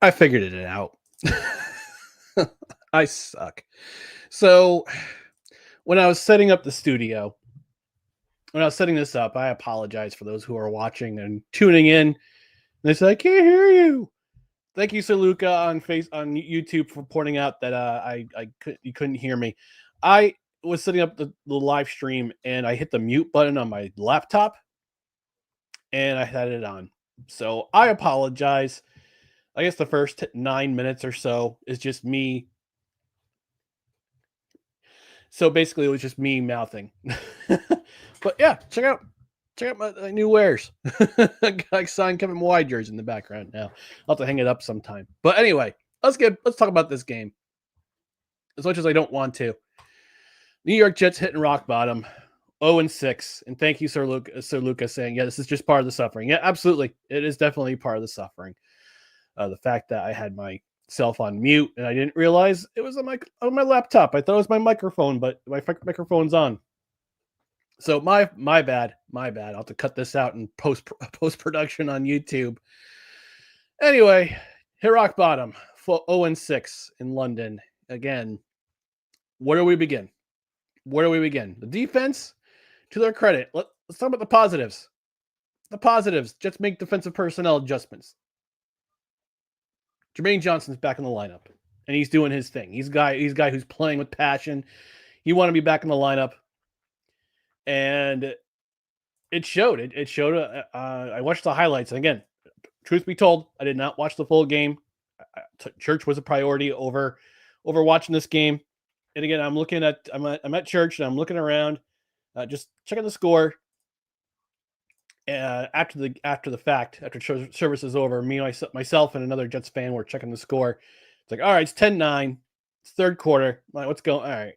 I figured it out. I suck. So, when I was setting up the studio, when I was setting this up, I apologize for those who are watching and tuning in. They say I can't hear you. Thank you, Sir Luca, on YouTube for pointing out that you couldn't hear me. I was setting up the live stream and I hit the mute button on my laptop and I had it on. So I apologize. I guess the first 9 minutes or so is just me. So basically, it was just me mouthing. But yeah, check out my new wares. I signed Kevin Widgers in the background now. I'll have to hang it up sometime. But anyway, let's talk about this game. As much as I don't want to, New York Jets hitting rock bottom, 0-6, and thank you, Sir Luca, saying yeah, this is just part of the suffering. Yeah, absolutely, it is definitely part of the suffering. The fact that I had myself on mute and I didn't realize it was on my laptop. I thought it was my microphone, but my microphone's on. So my bad. I'll have to cut this out in post production on YouTube. Anyway, hit rock bottom, 0-6 in London again. Where do we begin? The defense, to their credit, let's talk about the positives. Jets make defensive personnel adjustments. Jermaine Johnson's back in the lineup, and he's doing his thing. He's a guy who's playing with passion. He wanted to be back in the lineup, and it showed. It showed. I watched the highlights, and again, truth be told, I did not watch the full game. Church was a priority over watching this game. And again, I'm at church and I'm looking around, just checking the score. After the fact, after service is over, myself and another Jets fan were checking the score. It's like, all right, it's 10-9. It's third quarter. Like, what's going? All right,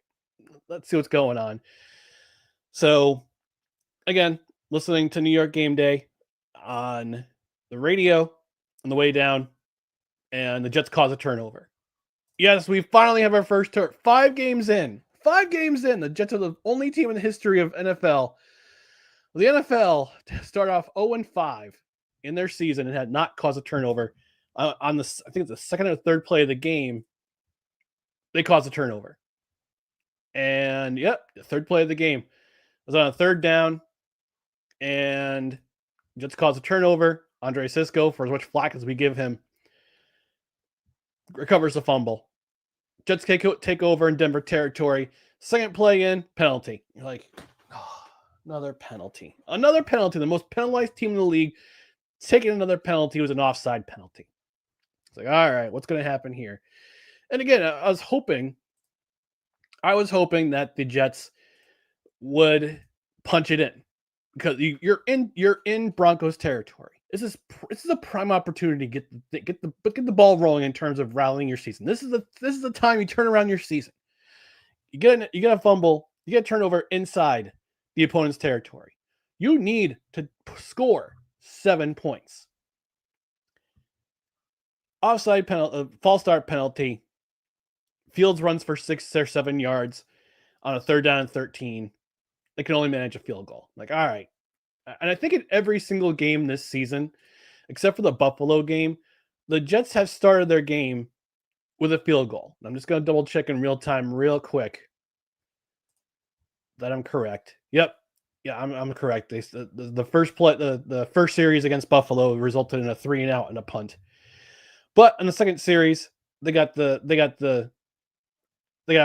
let's see what's going on. So, again, listening to New York Game Day on the radio on the way down, and the Jets cause a turnover. Yes, we finally have our first turn. 5 games in. The Jets are the only team in the history of NFL. The NFL started off 0-5 in their season and had not caused a turnover. On the, I think it's the second or third play of the game, they caused a turnover. And yep, the third play of the game was on a third down, and Jets caused a turnover. Andre Cisco, for as much flack as we give him, recovers the fumble. Jets take over in Denver territory. Second play in, penalty. You're like, oh, another penalty. The most penalized team in the league taking another penalty was an offside penalty. It's like, all right, what's going to happen here? And again, I was hoping that the Jets would punch it in, because you're in Broncos territory. This is a prime opportunity to get the ball rolling in terms of rallying your season. This is the time you turn around your season. You get a fumble, you get a turnover inside the opponent's territory. You need to score 7 points. Offside penalty, false start penalty. Fields runs for 6 or 7 yards on a third down and 13. They can only manage a field goal. Like, all right. And I think in every single game this season, except for the Buffalo game, the Jets have started their game with a field goal. I'm just going to double check in real time real quick that I'm correct. Yep. Yeah, I'm correct. The first play, the first series against Buffalo resulted in a 3-and-out and a punt. But in the second series, they got a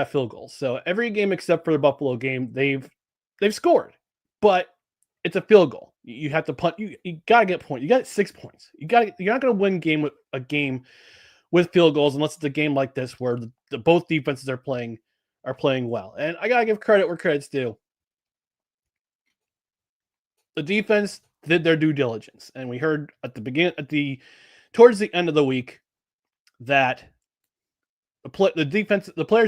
field goal. So every game except for the Buffalo game, they've scored. But it's a field goal. You have to punt. You gotta get points. You got 6 points. You're not gonna win a game with field goals unless it's a game like this where both defenses are playing well. And I gotta give credit where credit's due. The defense did their due diligence, and we heard towards the end of the week that the players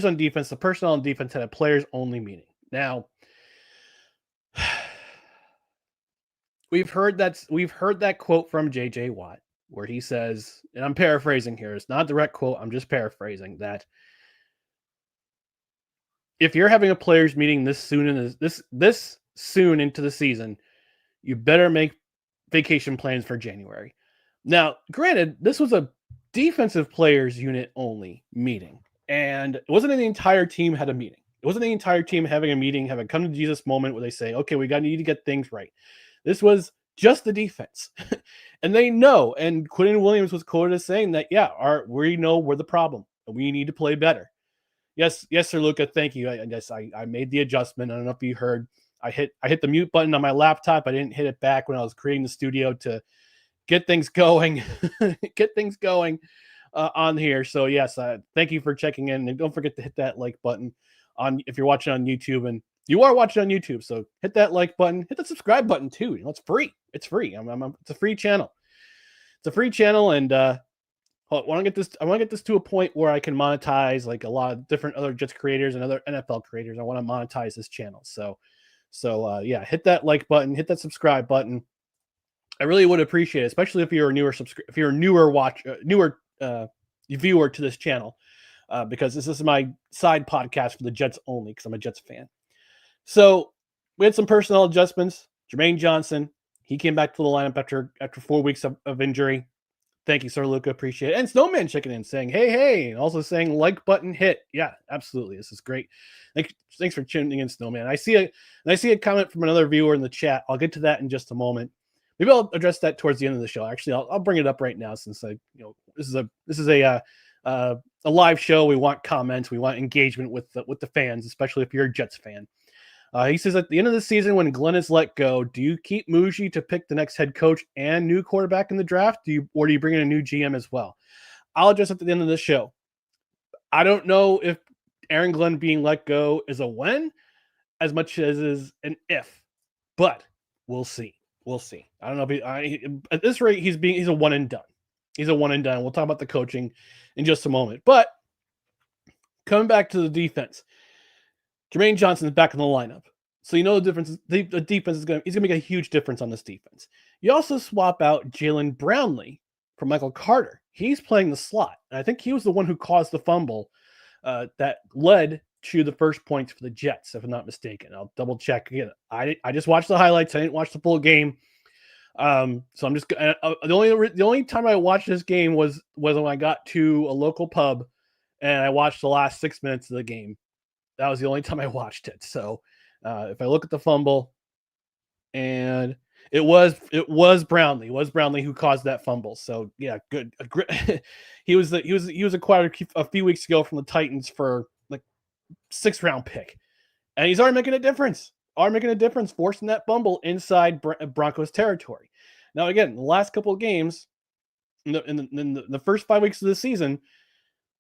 on defense, the personnel on defense had a players only meeting. Now, we've heard that quote from JJ Watt where he says, and I'm paraphrasing here, it's not a direct quote, I'm just paraphrasing, that if you're having a players meeting this soon into the season, you better make vacation plans for January. Now, granted, this was a defensive players unit only meeting. And it wasn't the entire team had a meeting. It wasn't the entire team having a meeting, have a come to Jesus moment where they say, okay, need to get things right. This was just the defense. And they know. And Quentin Williams was quoted as saying that, we know we're the problem. And we need to play better. Yes, Sir Luca, thank you. I guess I made the adjustment. I don't know if you heard. I hit the mute button on my laptop. I didn't hit it back when I was creating the studio to get things going, on here. So yes, thank you for checking in, and don't forget to hit that like button if you're watching on YouTube, and you are watching on YouTube. So hit that like button, hit the subscribe button too. It's free. It's free. It's a free channel. It's a free channel, and I want to get this to a point where I can monetize like a lot of different other Jets creators and other NFL creators. I want to monetize this channel. So hit that like button, hit that subscribe button. I really would appreciate it, especially if you're a newer viewer to this channel, because this is my side podcast for the Jets only, because I'm a Jets fan. So we had some personnel adjustments. Jermaine Johnson, he came back to the lineup after 4 weeks of injury. Thank you, Sir Luca. Appreciate it. And Snowman checking in saying, hey, and also saying like button hit. Yeah, absolutely. This is great. Thanks for tuning in, Snowman. I see a comment from another viewer in the chat. I'll get to that in just a moment. Maybe I'll address that towards the end of the show. Actually, I'll bring it up right now, since this is a live show. We want comments, we want engagement with the fans, especially if you're a Jets fan. He says, at the end of the season, when Glenn is let go, do you keep Muji to pick the next head coach and new quarterback in the draft? Do you bring in a new GM as well? I'll address at the end of the show. I don't know if Aaron Glenn being let go is a when as much as is an if, but we'll see. We'll see. I don't know at this rate, he's a one and done. He's a one and done. We'll talk about the coaching in just a moment. But coming back to the defense, Jermaine Johnson is back in the lineup. So the difference. The defense he's going to make a huge difference on this defense. You also swap out Jalen Brownlee for Michael Carter. He's playing the slot. And I think he was the one who caused the fumble that led to the first points for the Jets, if I'm not mistaken. I'll double check again. I just watched the highlights. I didn't watch the full game. So I'm just the only time I watched this game was when I got to a local pub and I watched the last 6 minutes of the game. That was the only time I watched it. So if I look at the fumble, and it was Brownlee who caused that fumble. So yeah, good. He was acquired a few weeks ago from the Titans for like 6th round pick, and he's already making a difference. Forcing that fumble inside Broncos territory. Now again, the last couple of games, in the first 5 weeks of the season,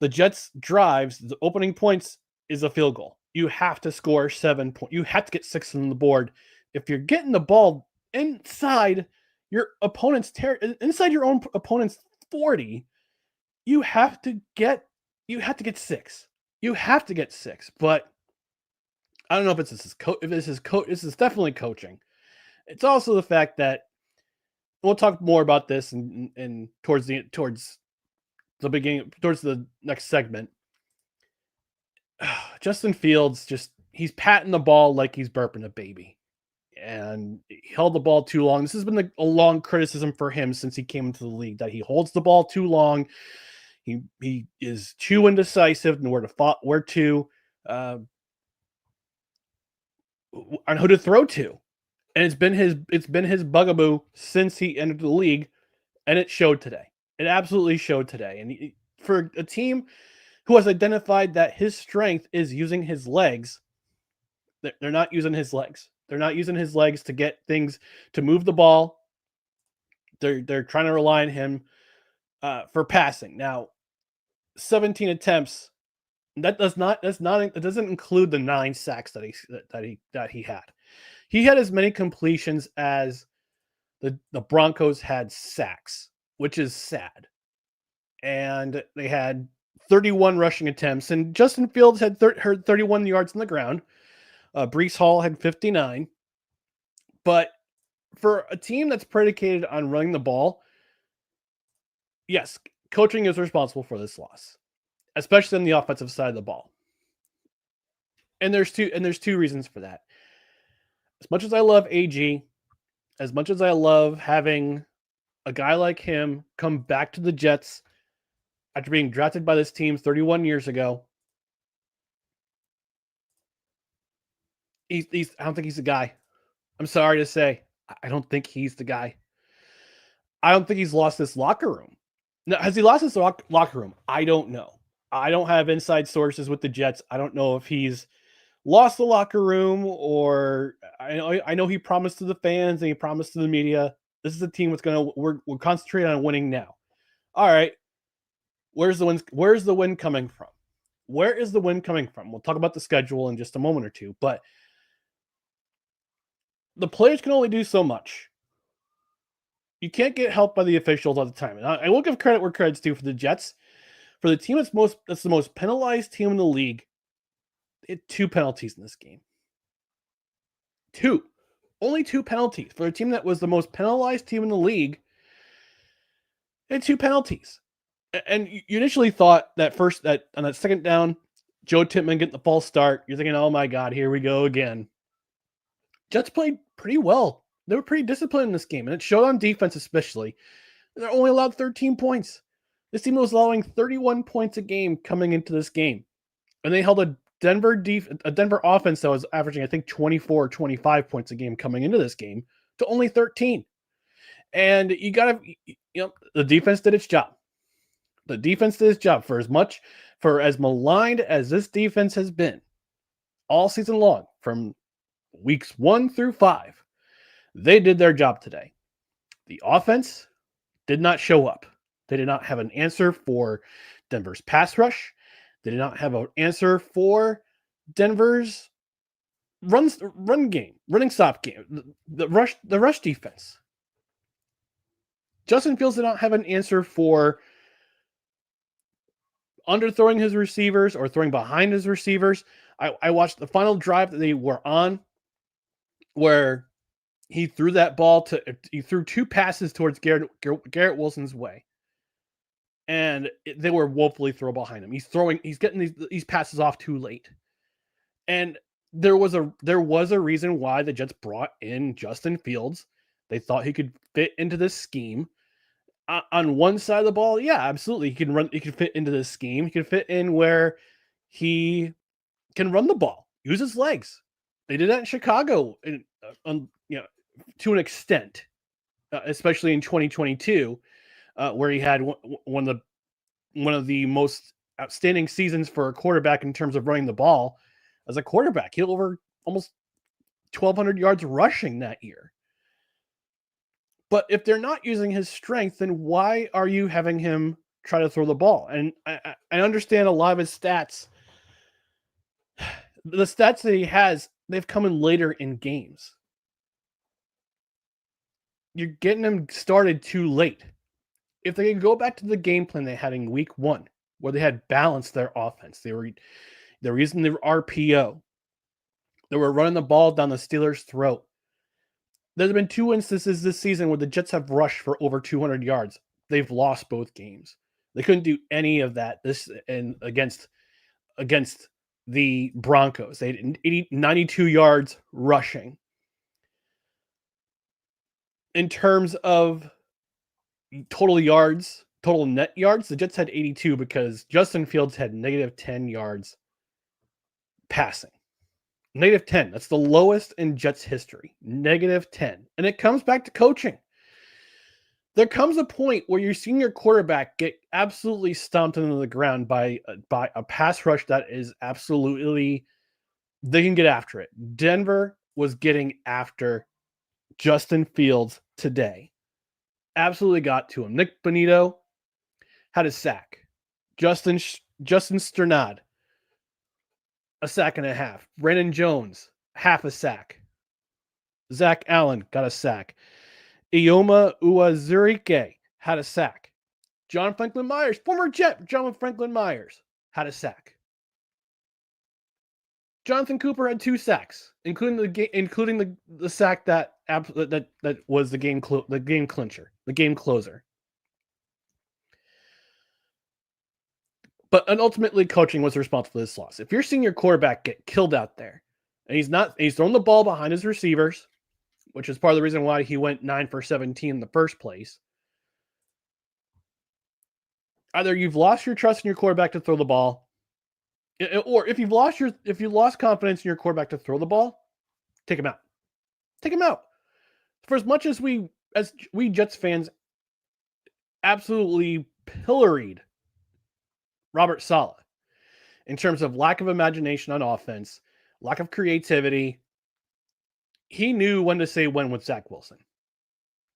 the Jets drives, the opening points is a field goal. You have to score 7 points. You have to get 6 on the board. If you're getting the ball inside your opponent's inside your own opponent's 40, you have to get 6. You have to get 6. But I don't know if this is definitely coaching. It's also the fact that we'll talk more about this and towards the next segment. Justin Fields, he's patting the ball like he's burping a baby, and he held the ball too long. This has been a long criticism for him since he came into the league, that he holds the ball too long. He is too indecisive and where to on who to throw to, and it's been his bugaboo since he entered the league, and it showed today. It absolutely showed today. And for a team who has identified that his strength is using his legs, they're not using his legs. They're not using his legs to get things, to move the ball. They're trying to rely on him for passing. Now, 17 attempts. It doesn't include the 9 sacks that he had. He had as many completions as the Broncos had sacks, which is sad. And they had 31 rushing attempts, and Justin Fields had 31 yards on the ground. Breece Hall had 59. But for a team that's predicated on running the ball, yes, coaching is responsible for this loss, especially on the offensive side of the ball. And there's two reasons for that. As much as I love AG, as much as I love having a guy like him come back to the Jets after being drafted by this team 31 years ago. I don't think he's the guy. I'm sorry to say. I don't think he's the guy. I don't think he's lost this locker room. Now, has he lost his locker room? I don't know. I don't have inside sources with the Jets. I don't know if he's lost the locker room, or I know he promised to the fans and he promised to the media, this is a team that's we're concentrating on winning now. All right. Where's the win coming from? Where is the win coming from? We'll talk about the schedule in just a moment or two, but the players can only do so much. You can't get helped by the officials all the time. And I will give credit where credit's due for the Jets. For the team that's the most penalized team in the league, they had 2 penalties in this game. 2. Only 2 penalties. For a team that was the most penalized team in the league, they had 2 penalties. And you initially thought that on that second down, Joe Tippmann getting the false start, you're thinking, oh my God, here we go again. Jets played pretty well. They were pretty disciplined in this game, and it showed on defense especially. They're only allowed 13 points. This team was allowing 31 points a game coming into this game. And they held a Denver offense that was averaging, I think, 24 or 25 points a game coming into this game to only 13. And the defense did its job. The defense did its job for as maligned as this defense has been all season long, from weeks 1 through 5. They did their job today. The offense did not show up. They did not have an answer for Denver's pass rush. They did not have an answer for Denver's running stop game, the rush defense. Justin Fields did not have an answer for underthrowing his receivers or throwing behind his receivers. I watched the final drive that they were on, where he threw that ball he threw 2 passes towards Garrett Wilson's way. And they were woefully throw behind him. He's getting these passes off too late. And there was a reason why the Jets brought in Justin Fields. They thought he could fit into this scheme. On one side of the ball, yeah, absolutely. He can fit into this scheme. He can fit in where he can run the ball, use his legs. They did that in Chicago, to an extent, especially in 2022. Where he had one of the most outstanding seasons for a quarterback in terms of running the ball as a quarterback. He had over almost 1,200 yards rushing that year. But if they're not using his strength, then why are you having him try to throw the ball? And I understand a lot of his stats. The stats that he has, they've come in later in games. You're getting him started too late. If they could go back to the game plan they had in week 1, where they had balanced their offense, they were using the RPO. They were running the ball down the Steelers' throat. There's been 2 instances this season where the Jets have rushed for over 200 yards. They've lost both games. They couldn't do any of that against the Broncos. They had 92 yards rushing. In terms of total net yards, the Jets had 82 because Justin Fields had negative 10 yards passing. Negative 10. That's the lowest in Jets history. Negative 10. And it comes back to coaching. There comes a point where your senior quarterback get absolutely stomped into the ground by a pass rush that is absolutely, they can get after it. Denver was getting after Justin Fields today. Absolutely got to him. Nick Bonito had a sack. Justin Sternad, a sack and a half. Brandon Jones, half a sack. Zach Allen got a sack. Ioma Uwazurike had a sack. John Franklin Myers, former Jet John Franklin Myers, had a sack. Jonathan Cooper had 2 sacks, including the sack that was the game clincher, the game closer. But ultimately, coaching was responsible for this loss. If your senior quarterback get killed out there, and he's throwing the ball behind his receivers, which is part of the reason why he went 9 for 17 in the first place. Either you've lost your trust in your quarterback to throw the ball, or if you've lost confidence in your quarterback to throw the ball, take him out. Take him out. For as much as we Jets fans absolutely pilloried Robert Saleh in terms of lack of imagination on offense, lack of creativity, he knew when to say when with Zach Wilson.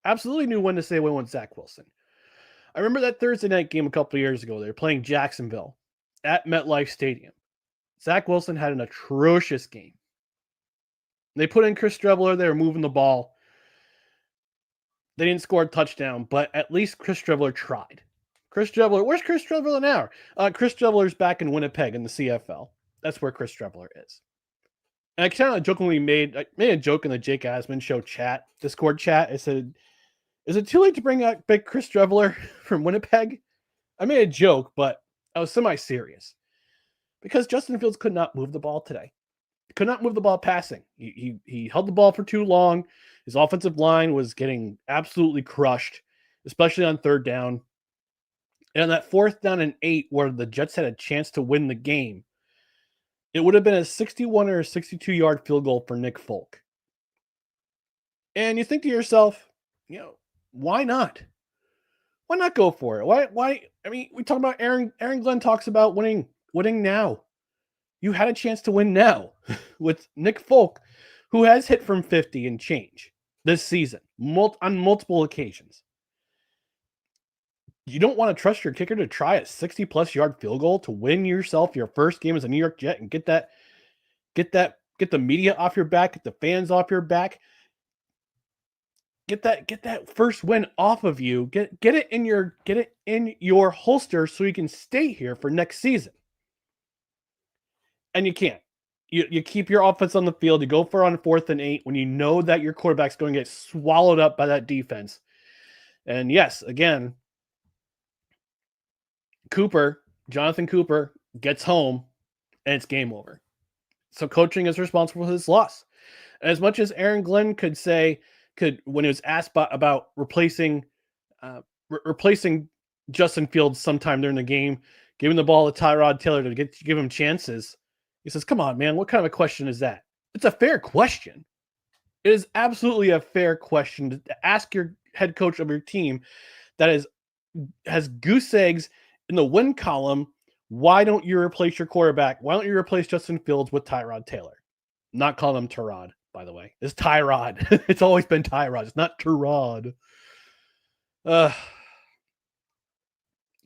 Absolutely knew when to say when with Zach Wilson. I remember that Thursday night game a couple of years ago. They were playing Jacksonville at MetLife Stadium. Zach Wilson had an atrocious game. They put in Chris Streveler. They were moving the ball. They didn't score a touchdown, but at least Chris Streveler tried. Chris Streveler, where's Chris Streveler now? Chris Streveler's back in Winnipeg in the CFL. That's where Chris Streveler is. And I kind of jokingly made a joke in the Jake Asman Show chat, Discord chat. I said, is it too late to bring out big Chris Streveler from Winnipeg? I made a joke, but I was semi-serious. Because Justin Fields could not move the ball today. He could not move the ball passing. He held the ball for too long. His offensive line was getting absolutely crushed, especially on third down. And on that 4th down and 8, where the Jets had a chance to win the game, it would have been a 61 or a 62-yard field goal for Nick Folk. And you think to yourself, why not? Why not go for it? Why? I mean, we talk about Aaron Glenn talks about winning now. You had a chance to win now with Nick Folk, who has hit from 50 and change this season on multiple occasions. You don't want to trust your kicker to try a 60-plus yard field goal to win yourself your first game as a New York Jet and get the media off your back, get the fans off your back, get that first win off of you, get it in your holster so you can stay here for next season. And you can't. You keep your offense on the field. You go for on 4th and 8 when you know that your quarterback's going to get swallowed up by that defense. And yes, again, Jonathan Cooper gets home and it's game over. So coaching is responsible for this loss. And as much as Aaron Glenn could when he was asked about replacing Justin Fields sometime during the game, giving the ball to Tyrod Taylor to give him chances, he says, come on, man, what kind of a question is that? It's a fair question. It is absolutely a fair question to ask your head coach of your team that has goose eggs in the win column. Why don't you replace your quarterback? Why don't you replace Justin Fields with Tyrod Taylor? I'm not calling him Tyrod, by the way. It's Tyrod. It's always been Tyrod. It's not Tyrod. And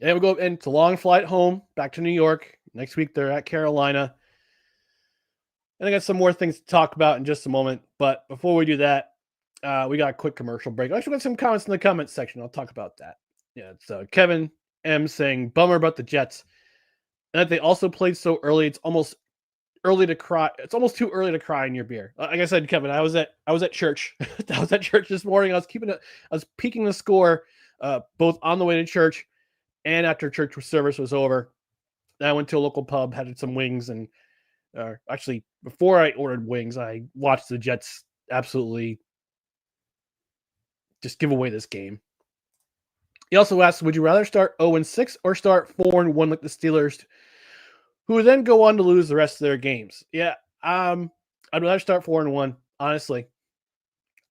we'll go, and it's a long flight home back to New York. Next week, they're at Carolina. And I got some more things to talk about in just a moment. But before we do that, we got a quick commercial break. Actually, got some comments in the comments section. I'll talk about that. Yeah, it's Kevin M saying, bummer about the Jets. And that they also played so early, it's almost early to cry. It's almost too early to cry in your beer. Like I said, Kevin, I was at church. I was at church this morning. I was peeking the score both on the way to church and after church service was over. Then I went to a local pub, had some wings, and actually, before I ordered wings, I watched the Jets absolutely just give away this game. He also asked, would you rather start 0-6 or start 4-1 like the Steelers, who would then go on to lose the rest of their games? Yeah, I'd rather start 4-1, honestly.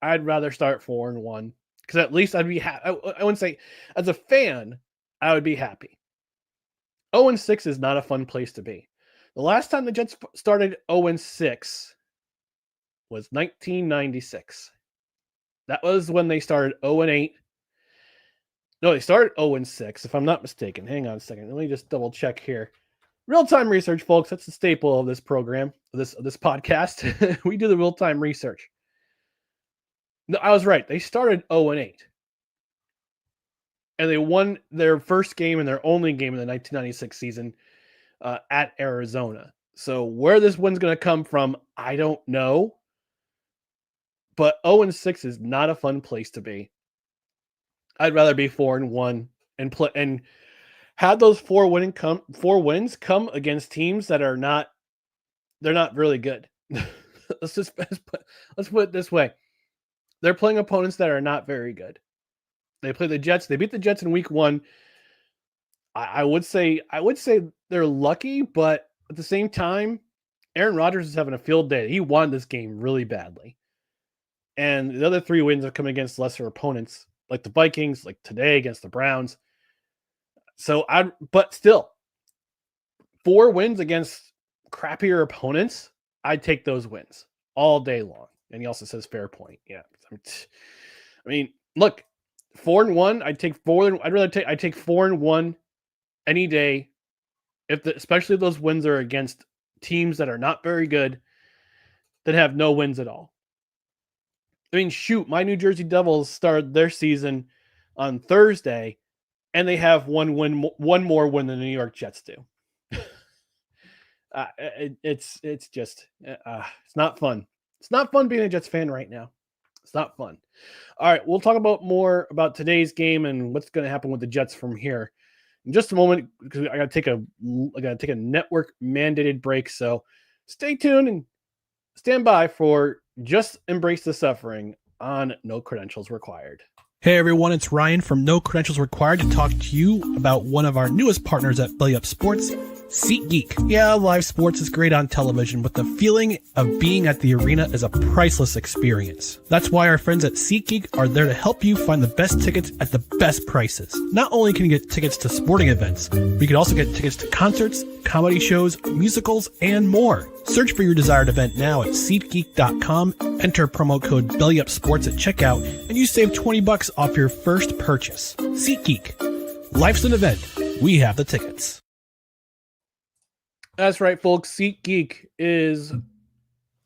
I'd rather start 4-1 because at least I'd be happy. I wouldn't say, as a fan, I would be happy. 0-6 is not a fun place to be. The last time the Jets started 0-6 was 1996. That was when they started 0-8. No, they started 0-6, if I'm not mistaken. Hang on a second. Let me just double check here. Real-time research, folks. That's the staple of this program, this podcast. We do the real-time research. No, I was right. They started 0-8. And they won their first game and their only game in the 1996 season at Arizona. So where this win's going to come from, I don't know. But 0-6 is not a fun place to be. I'd rather be 4-1 and play and have those four wins come against teams that are not really good. let's put it this way. They're playing opponents that are not very good. They play the Jets. They beat the Jets in week 1. I would say they're lucky, but at the same time, Aaron Rodgers is having a field day. He won this game really badly. And the other 3 wins have come against lesser opponents, like the Vikings, like today against the Browns. But still, 4 wins against crappier opponents, I'd take those wins all day long. And he also says fair point. Yeah. I mean, look, 4-1, I'd take 4. I'd take 4-1 any day, especially if those wins are against teams that are not very good, that have no wins at all. I mean, shoot, my New Jersey Devils started their season on Thursday, and they have one more win than the New York Jets do. It's not fun. It's not fun being a Jets fan right now. It's not fun. All right, we'll talk about more about today's game and what's going to happen with the Jets from here in just a moment, because I got to take a network mandated break. So stay tuned and stand by for Just Embrace the Suffering on No Credentials Required. Hey everyone, it's Ryan from No Credentials Required to talk to you about one of our newest partners at Belly Up Sports, SeatGeek. Yeah, live sports is great on television, but the feeling of being at the arena is a priceless experience. That's why our friends at SeatGeek are there to help you find the best tickets at the best prices. Not only can you get tickets to sporting events, but you can also get tickets to concerts, comedy shows, musicals, and more. Search for your desired event now at SeatGeek.com, enter promo code BellyUpSports at checkout, and you save $20 off your first purchase. SeatGeek. Life's an event. We have the tickets. That's right, folks. SeatGeek is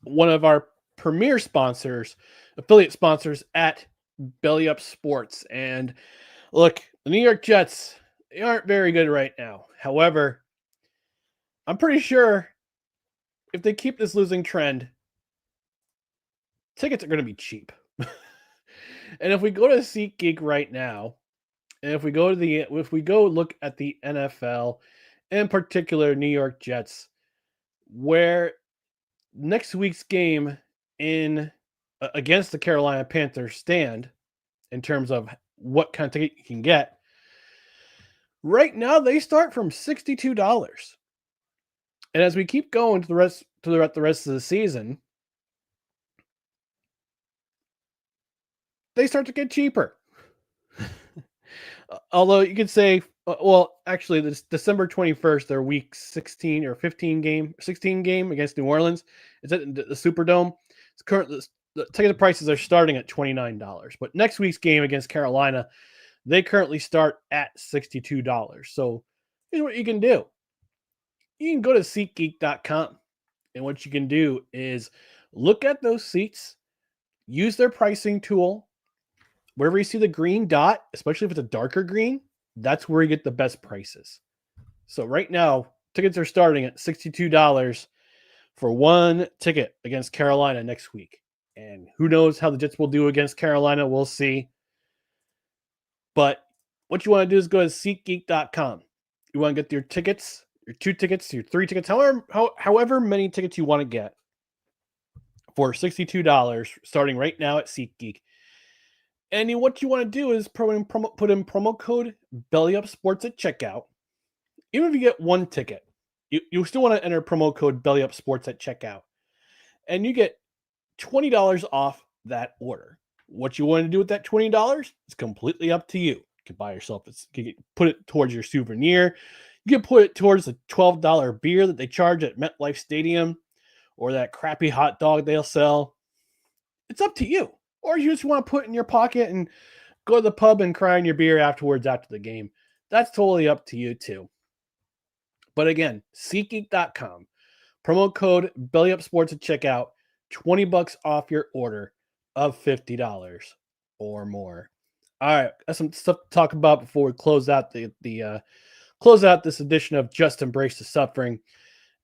one of our premier sponsors, affiliate sponsors at Belly Up Sports. And look, the New York Jets, they aren't very good right now. However, I'm pretty sure if they keep this losing trend, tickets are going to be cheap. And if we go to SeatGeek right now, and if we go look at the NFL, in particular New York Jets, where next week's game against the Carolina Panthers stand in terms of what kind of ticket you can get, right now they start from $62. And as we keep going to the rest of the season, they start to get cheaper. Although you could say, well, actually, this December 21st, their week 16 or 16 game against New Orleans. It's at the Superdome. It's currently the ticket prices are starting at $29, but next week's game against Carolina, they currently start at $62. So here's what you can do. You can go to SeatGeek.com, and what you can do is look at those seats, use their pricing tool. Wherever you see the green dot, especially if it's a darker green, that's where you get the best prices. So right now, tickets are starting at $62 for one ticket against Carolina next week. And who knows how the Jets will do against Carolina. We'll see. But what you want to do is go to SeatGeek.com. You want to get your tickets, your 2 tickets, your 3 tickets, however many tickets you want to get for $62 starting right now at SeatGeek. And what you want to do is put in promo code BellyUpSports at checkout. Even if you get 1 ticket, you still want to enter promo code BellyUpSports at checkout. And you get $20 off that order. What you want to do with that $20 is completely up to you. You can buy yourself, you can put it towards your souvenir. You can put it towards the $12 beer that they charge at MetLife Stadium or that crappy hot dog they'll sell. It's up to you. Or you just want to put it in your pocket and go to the pub and cry in your beer afterwards after the game. That's totally up to you too. But again, SeatGeek.com. Promo code BellyUpSports at checkout. $20 off your order of $50 or more. All right, that's some stuff to talk about before we close out close out this edition of Just Embrace the Suffering.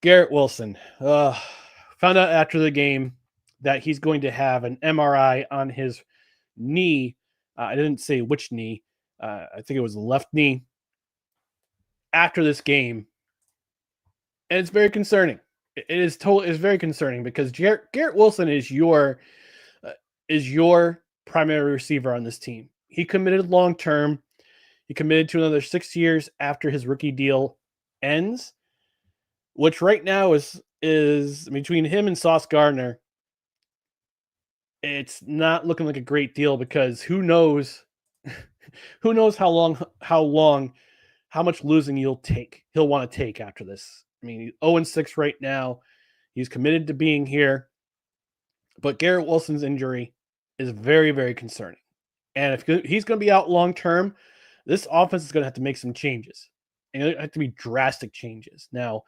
Garrett Wilson found out after the game that he's going to have an MRI on his knee. I didn't say which knee. I think it was the left knee after this game. And it's very concerning. It's very concerning because Garrett Wilson is your primary receiver on this team. He committed long-term. He committed to another 6 years after his rookie deal ends, which right now is between him and Sauce Gardner. It's not looking like a great deal because who knows who knows how much losing he'll want to take after this. I mean, he's 0-6 right now. He's committed to being here, but Garrett Wilson's injury is very, very concerning. And if he's going to be out long term, this offense is going to have to make some changes. And it have to be drastic changes. Now,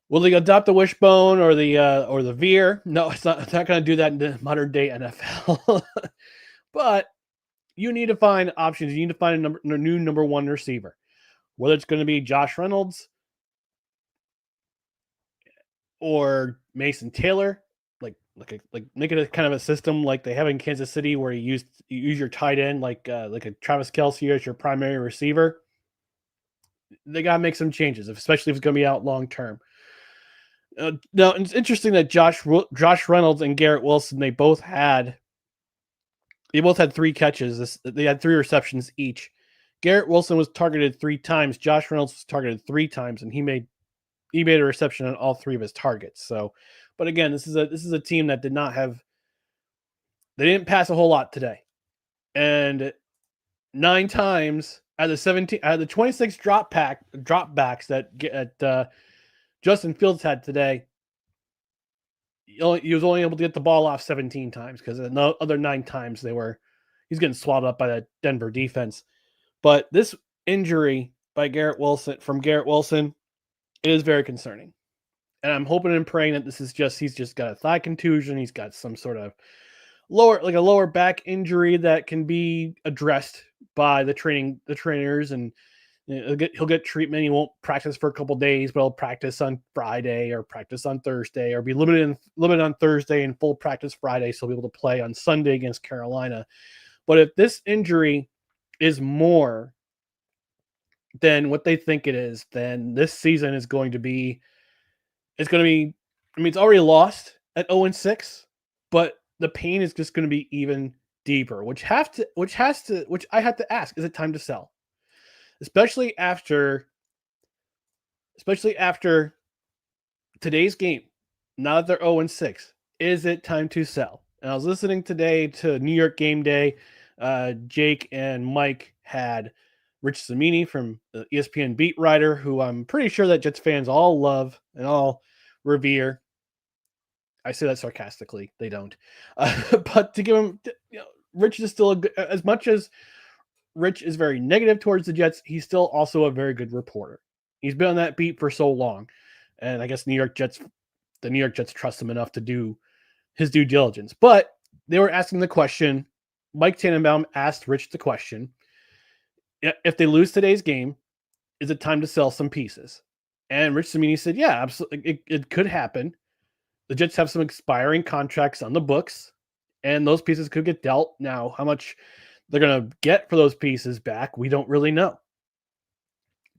will they adopt the wishbone or the veer? No, it's not going to do that in the modern day NFL. But you need to find options. You need to find a new number one receiver. Whether it's going to be Josh Reynolds or Mason Taylor, like make it a kind of a system like they have in Kansas City, where you use your tight end like a Travis Kelce as your primary receiver. They got to make some changes, especially if it's going to be out long term. Now it's interesting that Josh Reynolds and Garrett Wilson they both had 3 catches. They had 3 receptions each. Garrett Wilson was targeted 3 times. Josh Reynolds was targeted 3 times, and he made a reception on all 3 of his targets. So, but again, this is a team that they didn't pass a whole lot today, and 9 times out of the 26 dropbacks that Justin Fields had today, he was only able to get the ball off 17 times because the other 9 times he's getting swallowed up by the Denver defense. But this injury by Garrett Wilson, it is very concerning. And I'm hoping and praying that he's just got a thigh contusion. He's got some sort of lower back injury that can be addressed by the trainers, and he'll get treatment. He won't practice for a couple days, but he'll practice on Friday or practice on Thursday, or be limited on Thursday and full practice Friday, so he'll be able to play on Sunday against Carolina. But if this injury is more than what they think it is, then this season is going to be. I mean, it's already lost at 0-6, but the pain is just going to be even deeper. Which I have to ask: is it time to sell? Especially after today's game. Now that they're 0-6, is it time to sell? And I was listening today to New York Game Day. Jake and Mike had Rich Cimini from the ESPN beat writer, who I'm pretty sure that Jets fans all love and all revere. I say that sarcastically. They don't. But to give him, Rich is still as much as Rich is very negative towards the Jets, he's still also a very good reporter. He's been on that beat for so long. And I guess the New York Jets trust him enough to do his due diligence. But they were asking the question. Mike Tannenbaum asked Rich the question: if they lose today's game, is it time to sell some pieces? And Rich Cimini said, yeah, absolutely. It could happen. The Jets have some expiring contracts on the books, and those pieces could get dealt. Now, how much they're going to get for those pieces back, we don't really know.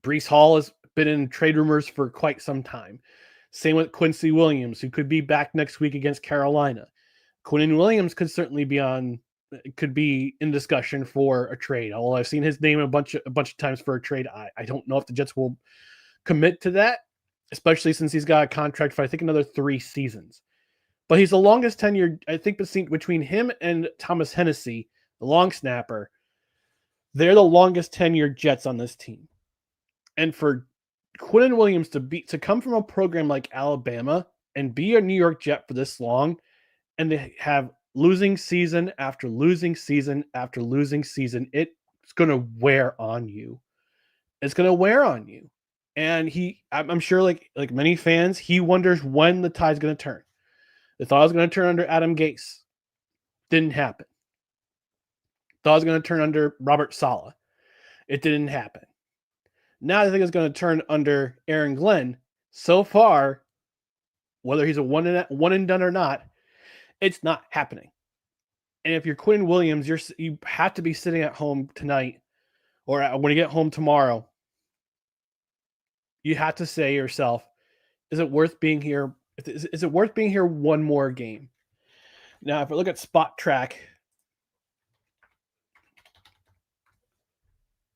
Breece Hall has been in trade rumors for quite some time. Same with Quincy Williams, who could be back next week against Carolina. Quinn Williams could certainly be in discussion for a trade. Although I've seen his name a bunch of times for a trade, I don't know if the Jets will commit to that, especially since he's got a contract for I think another 3 seasons. But he's the longest tenured, I think, between him and Thomas Hennessy, the long snapper. They're the longest tenured Jets on this team. And for Quinn Williams to come from a program like Alabama and be a New York Jet for this long, and to have losing season after losing season after losing season, it's going to wear on you. It's going to wear on you. And I'm sure like many fans, he wonders when the tide's going to turn. They thought it was going to turn under Adam Gase. Didn't happen. Thought it was going to turn under Robert Saleh. It didn't happen. Now I think it's going to turn under Aaron Glenn. So far, whether he's a one and done or not, it's not happening. And if you're Quinn Williams, you have to be sitting at home tonight, or when you get home tomorrow. You have to say to yourself, is it worth being here? Is it worth being here one more game? Now, if I look at Spot Track,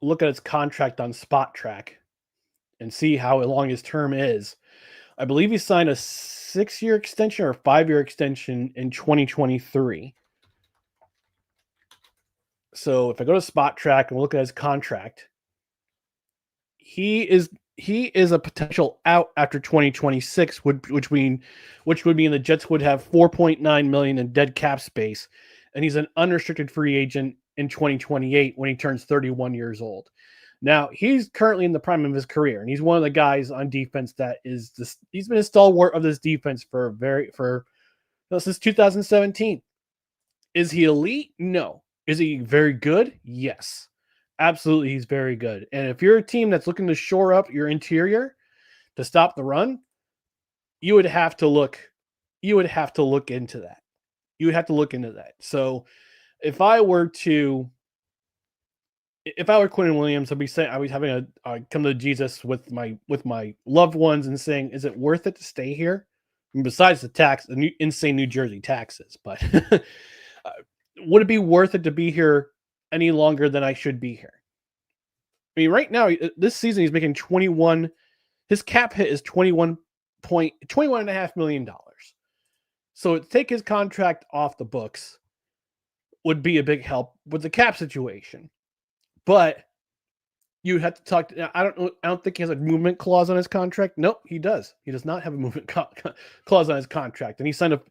look at his contract on Spot Track and see how long his term is, I believe he signed a 6-year extension or a 5-year extension in 2023. So if I go to Spot Track and look at his contract, he is a potential out after 2026, which would mean the Jets would have 4.9 million in dead cap space, and he's an unrestricted free agent in 2028 when he turns 31 years old. Now, he's currently in the prime of his career, and he's one of the guys on defense that is this. He's been a stalwart of this defense since 2017. Is he elite? No. Is he very good? Yes. Absolutely, he's very good. And if you're a team that's looking to shore up your interior to stop the run, you would have to look into that. You would have to look into that. So if I were Quentin Williams, I'd be having a come to Jesus with my loved ones and saying, is it worth it to stay here? And besides the insane New Jersey taxes, but would it be worth it to be here any longer than I should be here? I mean, right now, this season, he's making 21. His cap hit is $21.5 million. So to take his contract off the books would be a big help with the cap situation. But you have to talk to, I don't think he has a movement clause on his contract. Nope, he does. He does not have a movement clause on his contract. And he signed a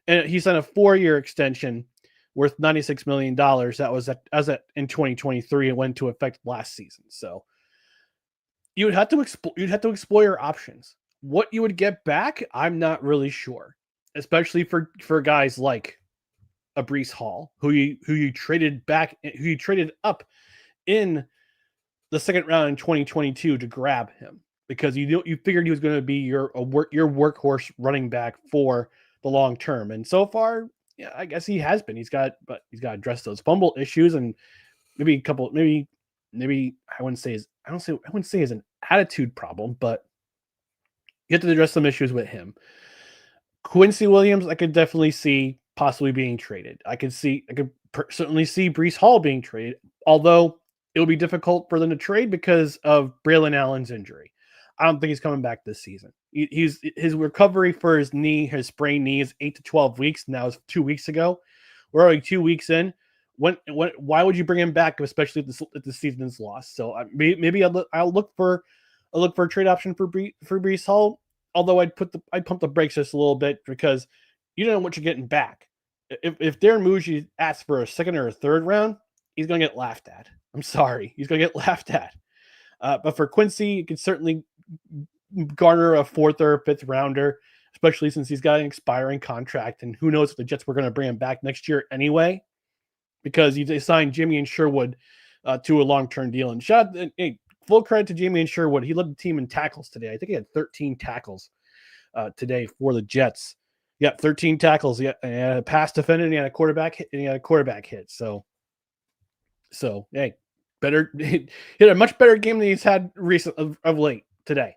4-year extension worth $96 million. That was in 2023. It went into effect last season. So you'd have to explore your options. What you would get back, I'm not really sure, especially for guys like a Breece Hall, who you traded up in the second round in 2022 to grab him because you figured he was going to be your workhorse running back for the long term. And so far, yeah, I guess he has been. He's got to address those fumble issues and maybe I wouldn't say is an attitude problem, but you have to address some issues with him. Quincy Williams, I could definitely see possibly being traded. I could certainly see Breece Hall being traded, although it will be difficult for them to trade because of Braylon Allen's injury. I don't think he's coming back this season. His recovery for his sprained knee is 8 to 12 weeks. Now it's 2 weeks ago. We're already 2 weeks in. Why would you bring him back, especially if the season is lost? So maybe I'll look for a trade option for Breece Hall. Although I'd pump the brakes just a little bit because you don't know what you're getting back. If Darren Muji asks for a second or a third round, he's going to get laughed at. I'm sorry, he's going to get laughed at. But for Quincy, you could certainly garner a 4th or 5th rounder, especially since he's got an expiring contract, and who knows if the Jets were going to bring him back next year anyway, because they signed Jimmy and Sherwood to a long-term deal. And full credit to Jamie and Sherwood. He led the team in tackles today. I think he had 13 tackles today for the Jets. Yeah, 13 tackles. Yeah, and he had a pass defended, and he had a quarterback hit. So hey, he had a much better game than he's had of late today.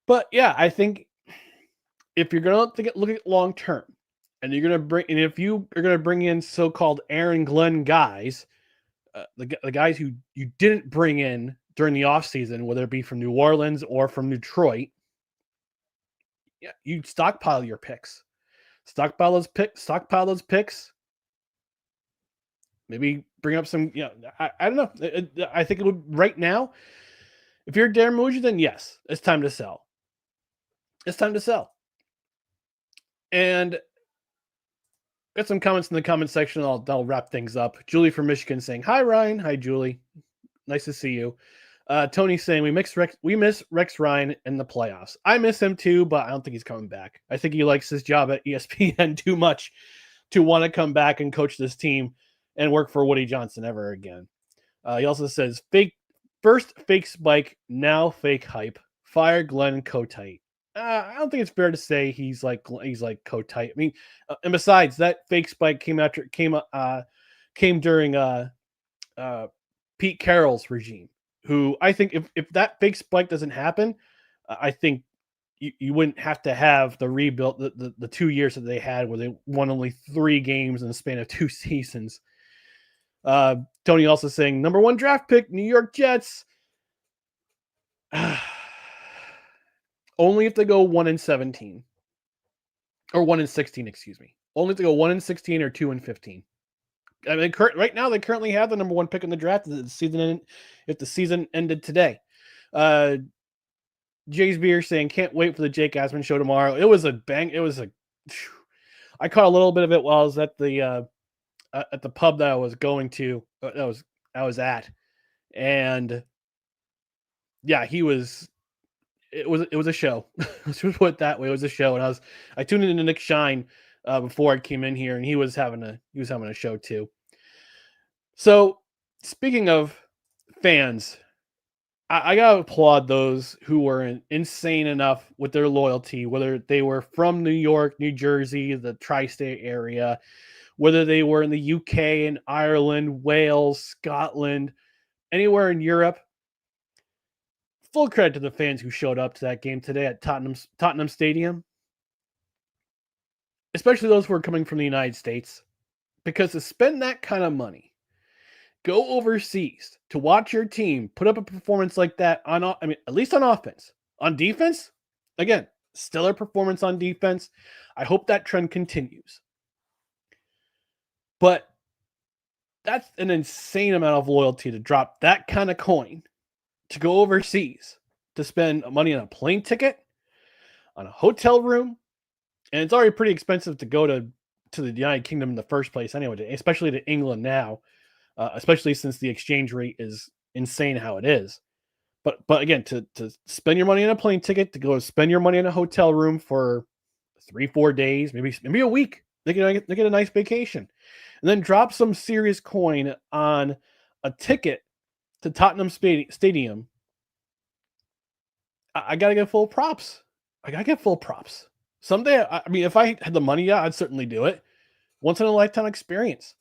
But yeah, I think if you're going to look at long term, and if you are going to bring in so-called Aaron Glenn guys, the guys who you didn't bring in during the offseason, whether it be from New Orleans or from Detroit, yeah, you stockpile your picks. Stockpile those picks. Maybe bring up some, I don't know. I think it would right now. If you're Darren Muji, then yes, it's time to sell. It's time to sell. And got some comments in the comment section. I'll wrap things up. Julie from Michigan saying, "Hi Ryan." Hi Julie. Nice to see you. Tony saying we miss Rex Ryan in the playoffs. I miss him too, but I don't think he's coming back. I think he likes his job at ESPN too much to want to come back and coach this team and work for Woody Johnson ever again. He also says first fake spike, now fake hype. Fire Glenn Kotite. I don't think it's fair to say he's like Kotite. I mean, and besides, that fake spike came during Pete Carroll's regime, who I think if that fake spike doesn't happen, I think you wouldn't have to have the rebuild the 2 years that they had where they won only 3 games in the span of 2 seasons. Tony also saying number 1 draft pick, New York Jets. Only if they go 1-17 or 1-16, excuse me. Only if they go 1-16 or 2-15. I mean, right now they currently have the number 1 pick in the draft. If the season ended today, Jay's Beer saying can't wait for the Jake Asman show tomorrow. It was a bang. It was a. I caught a little bit of it while I was at the pub that I was going to. I was at, and yeah, he was. It was a show. Let's just put it that way. It was a show, and I tuned into Nick Shine before I came in here, and he was having a show too. So speaking of fans, I gotta applaud those who were insane enough with their loyalty, whether they were from New York, New Jersey, the tri-state area, whether they were in the UK and Ireland, Wales, Scotland, anywhere in Europe. Full credit to the fans who showed up to that game today at Tottenham Stadium, especially those who are coming from the United States, because to spend that kind of money, go overseas to watch your team put up a performance like that at least on offense. On defense, again, stellar performance on defense. I hope that trend continues. But that's an insane amount of loyalty to drop that kind of coin to go overseas to spend money on a plane ticket, on a hotel room, and it's already pretty expensive to go to the United Kingdom in the first place anyway, especially to England now, especially since the exchange rate is insane how it is. But again, to spend your money on a plane ticket, to go spend your money in a hotel room for 3-4 days, maybe a week, they get a nice vacation, and then drop some serious coin on a ticket to Tottenham Stadium. I gotta get full props. Someday, if I had the money, yeah, I'd certainly do it. Once in a lifetime experience.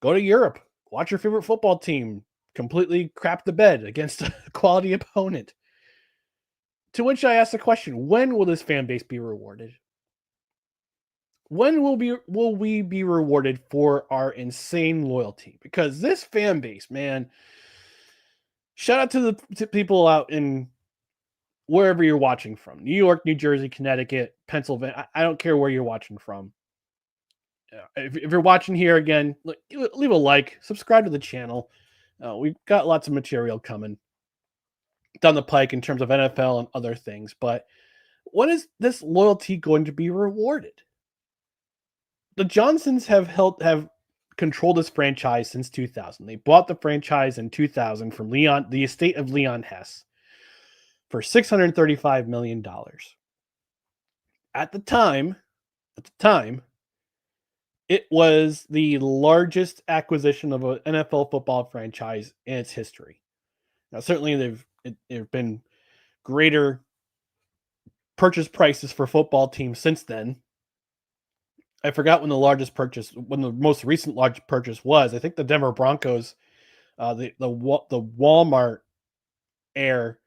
Go to Europe, watch your favorite football team completely crap the bed against a quality opponent. To which I ask the question: when will this fan base be rewarded? When will we be rewarded for our insane loyalty? Because this fan base, man, shout out to the people out in wherever you're watching from. New York, New Jersey, Connecticut, Pennsylvania. I don't care where you're watching from. If you're watching here again, leave a like, subscribe to the channel. We've got lots of material coming down the pike in terms of NFL and other things. But when is this loyalty going to be rewarded? The Johnsons have controlled this franchise since 2000. They bought the franchise in 2000 from the estate of Leon Hess, for $635 million. At the time, it was the largest acquisition of an NFL football franchise in its history. Now, certainly there have been greater purchase prices for football teams since then. I forgot when the most recent large purchase was. I think the Denver Broncos, the Walmart heir,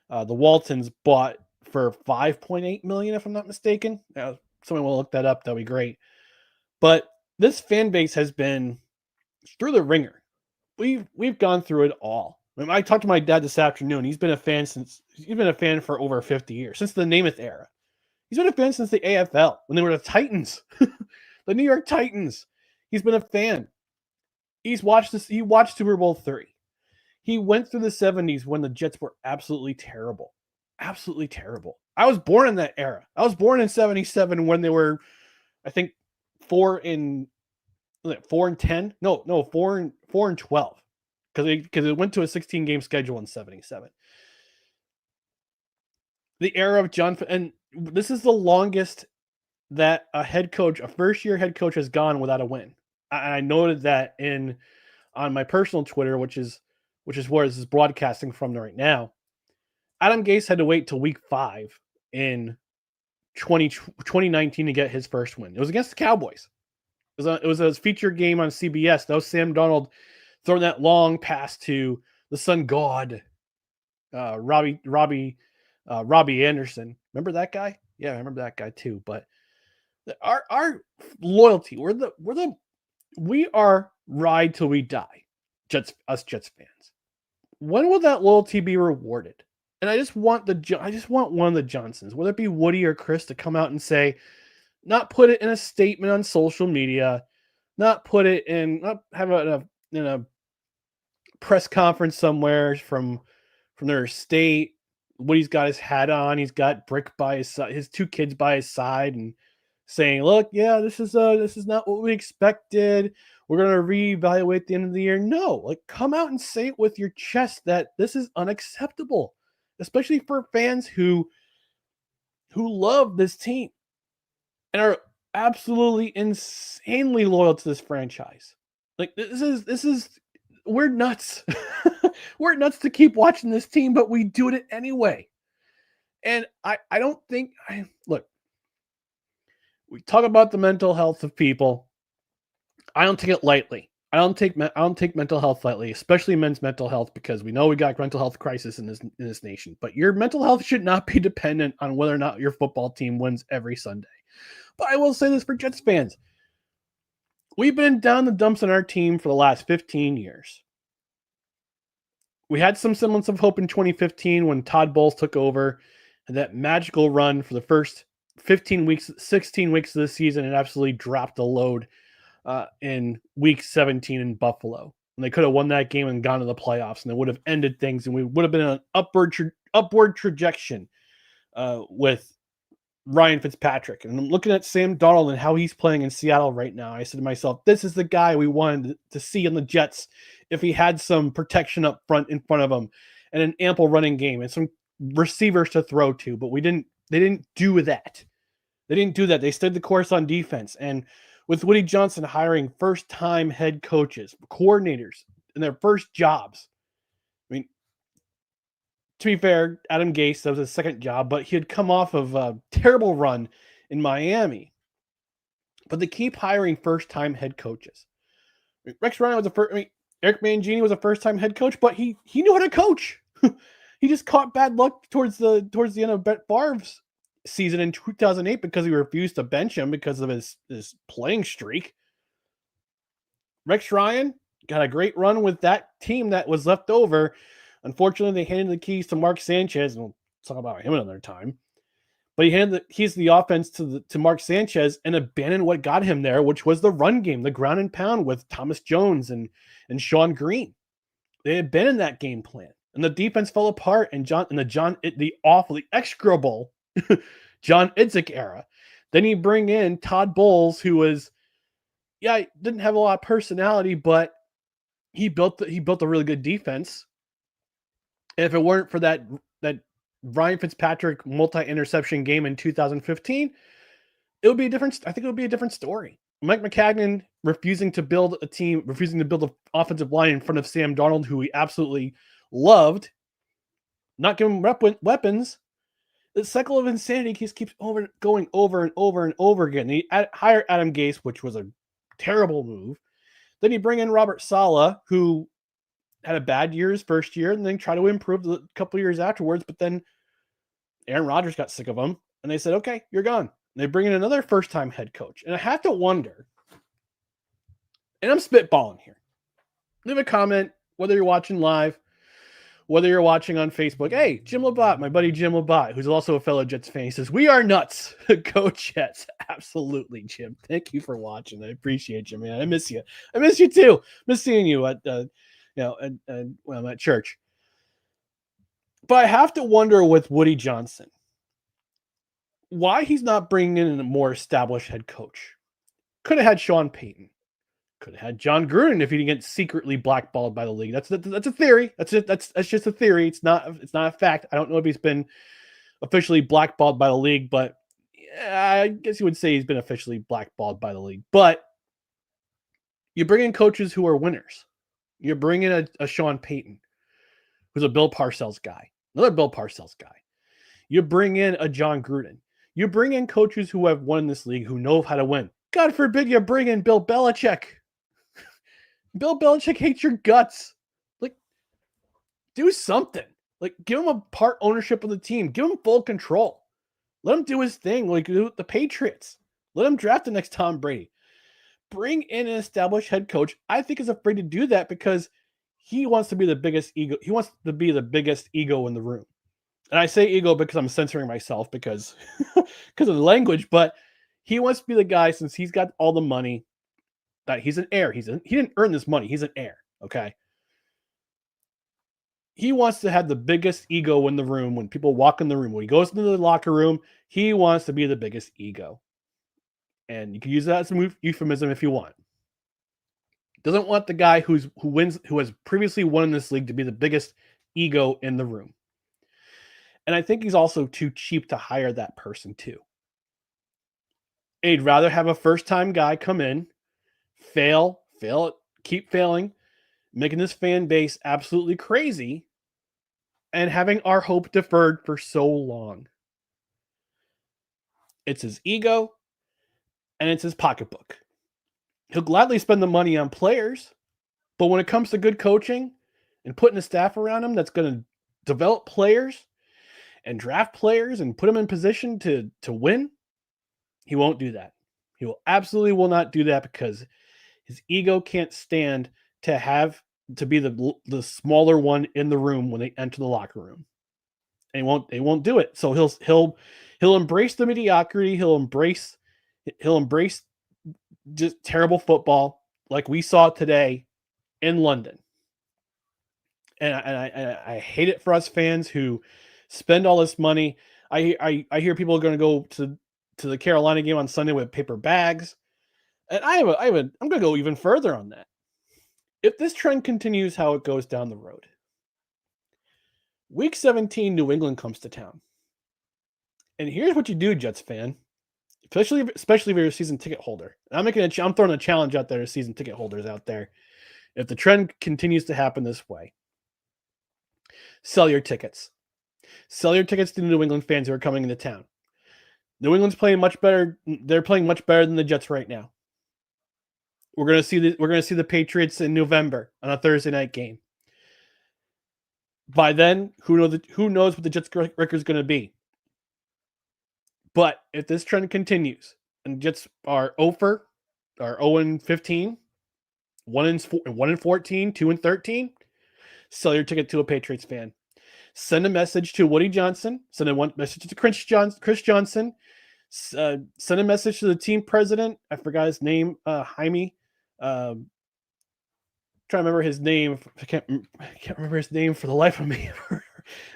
the Waltons bought for $5.8 million, if I'm not mistaken. Someone will look that up. That'd be great. But this fan base has been through the ringer. We've gone through it all. I talked to my dad this afternoon. He's been a fan for over 50 years, since the Namath era. He's been a fan since the AFL, when they were the Titans, the New York Titans. He's been a fan. He watched Super Bowl 3. He went through the 70s when the Jets were absolutely terrible. Absolutely terrible. I was born in that era. I was born in 77 when they were, I think, 4-10. No, 4-12. Because it went to a 16-game schedule in 77. The era of John, and this is the longest that a first-year head coach has gone without a win. And I noted that on my personal Twitter, which is where this is broadcasting from right now. Adam Gase had to wait till week 5 in 2019 to get his first win. It was against the Cowboys. It was a feature game on CBS. That was Sam Darnold throwing that long pass to the sun god, Robbie Anderson. Remember that guy? Yeah, I remember that guy too. But our loyalty, we are ride till we die. Us Jets fans. When will that loyalty be rewarded? And I just want one of the Johnsons, whether it be Woody or Chris, to come out and say, not put it in a statement on social media, not have it in a press conference somewhere from their state. Woody's got his hat on, he's got Brick by his side, his two kids by his side, and saying, "Look, yeah, this is not what we expected. We're gonna reevaluate at the end of the year." No, like come out and say it with your chest that this is unacceptable, especially for fans who love this team and are absolutely insanely loyal to this franchise. Like this is we're nuts. We're nuts to keep watching this team, but we do it anyway. And I don't think look, we talk about the mental health of people. I don't take it lightly. I don't take mental health lightly, especially men's mental health, because we know we got mental health crisis in this nation. But your mental health should not be dependent on whether or not your football team wins every Sunday. But I will say this for Jets fans. We've been down the dumps on our team for the last 15 years. We had some semblance of hope in 2015 when Todd Bowles took over, and that magical run for the first 16 weeks of the season, and absolutely dropped the load in week 17 in Buffalo. And they could have won that game and gone to the playoffs, and they would have ended things, and we would have been on an upward trajectory with Ryan Fitzpatrick. And I'm looking at Sam Darnold and how he's playing in Seattle right now. I said to myself, this is the guy we wanted to see in the Jets if he had some protection up front in front of him and an ample running game and some receivers to throw to. But they didn't do that. They didn't do that. They stayed the course on defense. And with Woody Johnson hiring first-time head coaches, coordinators in their first jobs, I mean, to be fair, Adam Gase, that was his second job, but he had come off of a terrible run in Miami. But they keep hiring first-time head coaches. Rex Ryan was Eric Mangini was a first-time head coach, but he knew how to coach. He just caught bad luck towards the end of Brett Favre's season in 2008 because he refused to bench him because of his playing streak. Rex Ryan got a great run with that team that was left over. Unfortunately, they handed the keys to Mark Sanchez, and we'll talk about him another time. But he handed the keys to the offense to Mark Sanchez and abandoned what got him there, which was the run game, the ground and pound with Thomas Jones and Sean Green. They abandoned that game plan, and the defense fell apart. And the execrable John Idzik era. Then you bring in Todd Bowles, who didn't have a lot of personality, but he built a really good defense. And if it weren't for that Ryan Fitzpatrick multi-interception game in 2015, it would be a different story. Mike McCagnon refusing to build an offensive line in front of Sam Darnold, who he absolutely loved, not giving him weapons. The cycle of insanity keeps going over and over and over again. He hired Adam Gase, which was a terrible move. Then you bring in Robert Saleh, who had a bad year his first year, and then try to improve a couple years afterwards. But then Aaron Rodgers got sick of him, and they said, "Okay, you're gone." And they bring in another first-time head coach, and I have to wonder. And I'm spitballing here. Leave a comment whether you're watching live, whether you're watching on Facebook. Hey, Jim Labatt, my buddy Jim Labatt, who's also a fellow Jets fan, he says, "We are nuts. Go Jets." Absolutely, Jim. Thank you for watching. I appreciate you, man. I miss you. I miss you too. Miss seeing you at when I'm at church. But I have to wonder with Woody Johnson why he's not bringing in a more established head coach. Could have had Sean Payton. Could have had John Gruden if he didn't get secretly blackballed by the league. That's a theory. That's just a theory. It's not a fact. I don't know if he's been officially blackballed by the league, but I guess you would say he's been officially blackballed by the league. But you bring in coaches who are winners. You bring in a Sean Payton, who's a Bill Parcells guy, another Bill Parcells guy. You bring in a John Gruden. You bring in coaches who have won this league, who know how to win. God forbid you bring in Bill Belichick. Bill Belichick hates your guts. Like, do something. Like, give him a part ownership of the team. Give him full control. Let him do his thing like the Patriots. Let him draft the next Tom Brady. bring in an established head coach, I think is afraid to do that because he wants to be the biggest ego. He wants to be the biggest ego in the room. And I say ego because I'm censoring myself because because of the language, but he wants to be the guy since he's got all the money that he's an heir. He didn't earn this money. He's an heir. Okay. He wants to have the biggest ego in the room when people walk in the room. When he goes into the locker room, he wants to be the biggest ego. And you can use that as a euphemism if you want. Doesn't want the guy who has previously won in this league to be the biggest ego in the room. And I think he's also too cheap to hire that person too. He'd rather have a first-time guy come in, fail, keep failing, making this fan base absolutely crazy, and having our hope deferred for so long. It's his ego, and it's his pocketbook. He'll gladly spend the money on players, but when it comes to good coaching and putting a staff around him that's going to develop players and draft players and put them in position to win, he won't do that. He will not do that because his ego can't stand to be the smaller one in the room when they enter the locker room. And he won't do it. So he'll embrace the mediocrity. He'll embrace just terrible football like we saw today in London. And I hate it for us fans who spend all this money. I hear people are going to go to the Carolina game on Sunday with paper bags. And I'm going to go even further on that. If this trend continues how it goes down the road, Week 17, New England comes to town. And here's what you do, Jets fan, especially if you're a season ticket holder. I'm throwing a challenge out there to season ticket holders out there. If the trend continues to happen this way, sell your tickets. Sell your tickets to the New England fans who are coming into town. New England's playing much better. They're playing much better than the Jets right now. We're going to see the Patriots in November on a Thursday night game. By then, who knows what the Jets record is going to be. But if this trend continues and Jets are 0-15, 1-14, 2-13, sell your ticket to a Patriots fan. Send a message to Woody Johnson. Send a message to Chris Johnson. Send a message to the team president. I forgot his name. Jaime. Trying to remember his name. I can't remember his name for the life of me.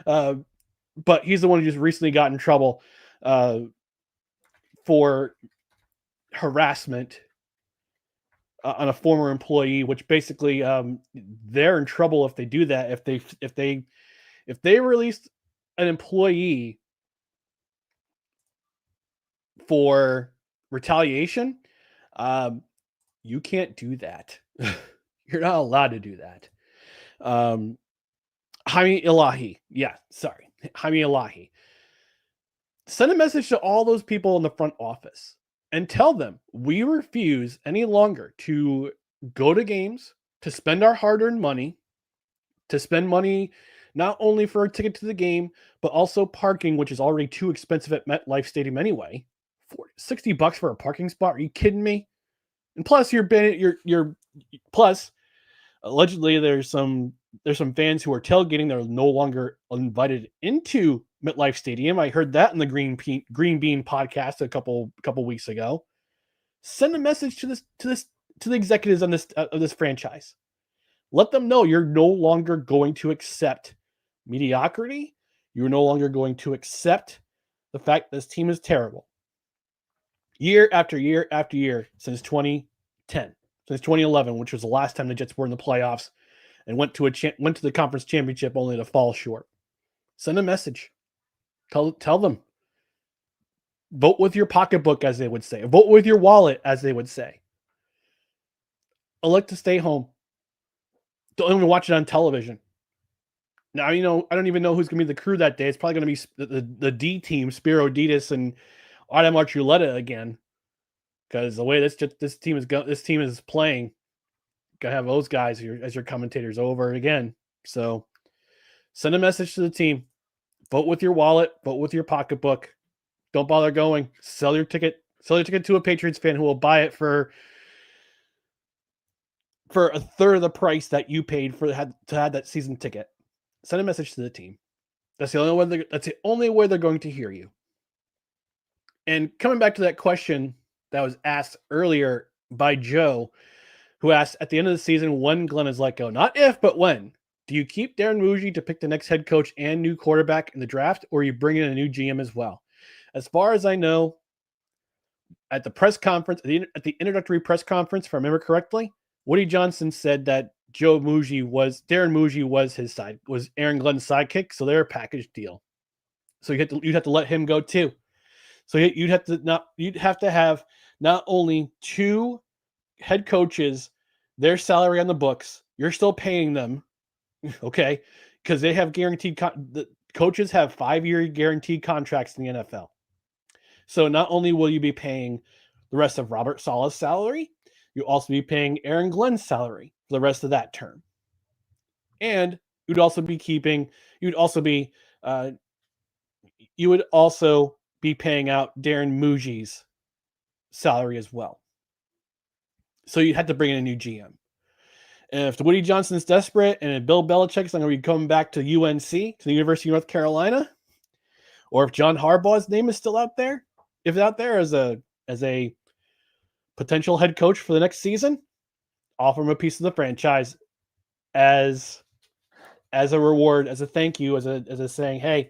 But he's the one who just recently got in trouble for harassment on a former employee, which basically they're in trouble if they do that. If they released an employee for retaliation, you can't do that. You're not allowed to do that. Jaime Elahi. Yeah, sorry. Jaime Elahi. Send a message to all those people in the front office and tell them we refuse any longer to go to games, to spend our hard-earned money, to spend money not only for a ticket to the game, but also parking, which is already too expensive at MetLife Stadium anyway. $60 for a parking spot? Are you kidding me? And plus, plus allegedly there's some fans who are tailgating that are no longer invited into MetLife Stadium. I heard that in the Green Bean podcast a couple weeks ago. Send a message to the executives on of this franchise. Let them know you're no longer going to accept mediocrity. You're no longer going to accept the fact this team is terrible. Year after year after year since 2010, since 2011, which was the last time the Jets were in the playoffs and went to the conference championship only to fall short. Send a message. Tell them. Vote with your pocketbook, as they would say. Vote with your wallet, as they would say. Elect to stay home. Don't even watch it on television. Now, I don't even know who's going to be the crew that day. It's probably going to be the D team, Spiro Ditas and Adam Archuleta again. Because the way this team is playing, got to have those guys as your commentators over again. So send a message to the team. Vote with your wallet. Vote with your pocketbook. Don't bother going. Sell your ticket to a Patriots fan who will buy it for for a third of the price that you paid to have that season ticket. Send a message to the team. That's the only way they're going to hear you. And coming back to that question that was asked earlier by Joe, who asked at the end of the season when Glenn is let go, not if, but when. Do you keep Darren Muji to pick the next head coach and new quarterback in the draft, or you bring in a new GM as well? As far as I know, at the press conference, at the introductory press conference, if I remember correctly, Woody Johnson said that Darren Muji was Aaron Glenn's sidekick, so they're a package deal. So you'd have to let him go too. So you'd have to have not only two head coaches, their salary on the books. You're still paying them, okay? Because they have the coaches have 5-year guaranteed contracts in the NFL. So not only will you be paying the rest of Robert Saleh's salary, you'll also be paying Aaron Glenn's salary for the rest of that term. And you would also be paying out Darren Muji's salary as well. So you had to bring in a new GM. And if Woody Johnson's desperate and Bill Belichick's going to be coming back to UNC, to the University of North Carolina, or if John Harbaugh's name is still out there, if out there as a potential head coach for the next season, offer him a piece of the franchise as a reward, as a thank you, as a saying, hey,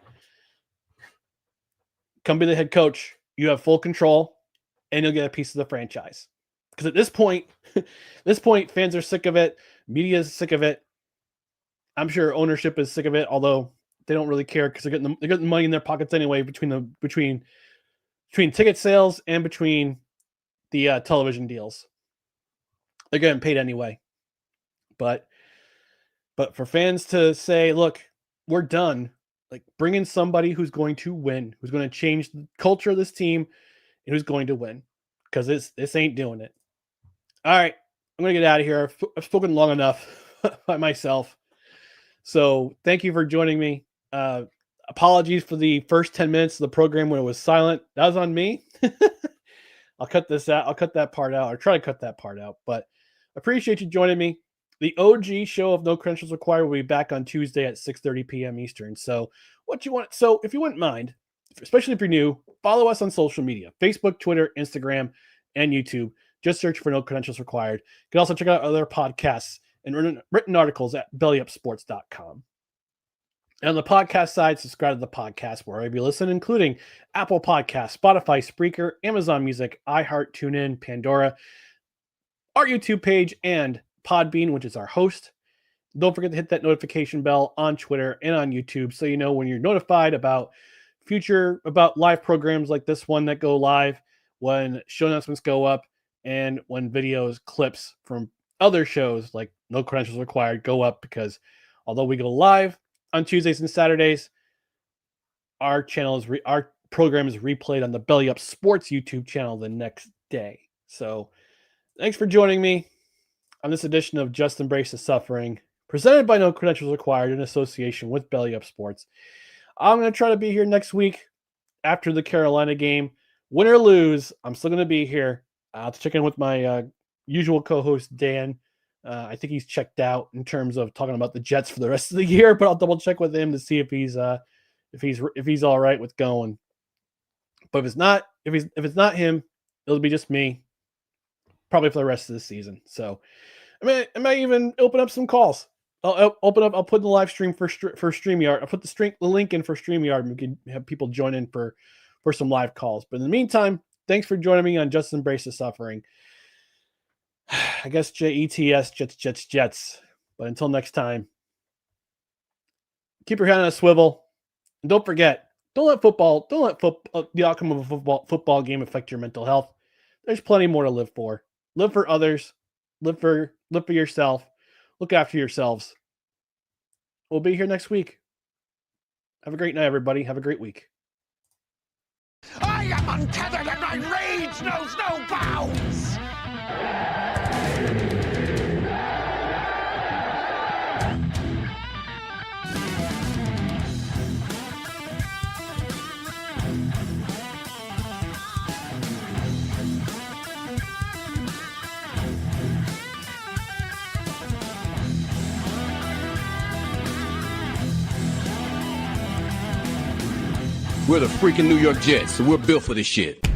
come be the head coach. You have full control, and you'll get a piece of the franchise. Because at this point, fans are sick of it. Media is sick of it. I'm sure ownership is sick of it, although they don't really care because they're getting money in their pockets anyway between ticket sales and between the television deals. They're getting paid anyway. But for fans to say, look, we're done, like bring in somebody who's going to win, who's going to change the culture of this team, and who's going to win. Because this ain't doing it. All right, I'm going to get out of here. I've spoken long enough by myself. So thank you for joining me. Apologies for the first 10 minutes of the program when it was silent. That was on me. I'll cut this out. I'll cut that part out, or try to cut that part out. But appreciate you joining me. The OG show of No Credentials Required will be back on Tuesday at 6:30 p.m. Eastern. So if you wouldn't mind, especially if you're new, follow us on social media: Facebook, Twitter, Instagram, and YouTube. Just search for No Credentials Required. You can also check out other podcasts and written articles at bellyupsports.com. And on the podcast side, subscribe to the podcast wherever you listen, including Apple Podcasts, Spotify, Spreaker, Amazon Music, iHeart, TuneIn, Pandora, our YouTube page, and Podbean, which is our host. Don't forget to hit that notification bell on Twitter and on YouTube so you know when you're notified about live programs like this one that go live, when show announcements go up, and when clips from other shows like No Credentials Required go up, because although we go live on Tuesdays and Saturdays, our program is replayed on the Belly Up Sports YouTube channel the next day. So thanks for joining me on this edition of Just Embrace the Suffering, presented by No Credentials Required in association with Belly Up Sports. I'm going to try to be here next week after the Carolina game. Win or lose, I'm still going to be here. I'll have to check in with my usual co-host, Dan. I think he's checked out in terms of talking about the Jets for the rest of the year, but I'll double check with him to see if he's all right with going. But if it's not him, it'll be just me, probably for the rest of the season. So I might even open up some calls. I'll put in the live stream for StreamYard. I'll put the link in for StreamYard, and we can have people join in for some live calls. But in the meantime, thanks for joining me on Just Embrace the Suffering. I guess Jets, Jets. But until next time, keep your head on a swivel. And don't forget, don't let the outcome of a football game affect your mental health. There's plenty more to live for. Live for others. Live for yourself. Look after yourselves. We'll be here next week. Have a great night, everybody. Have a great week. I am untethered and my rage knows no bounds! We're the freaking New York Jets, so we're built for this shit.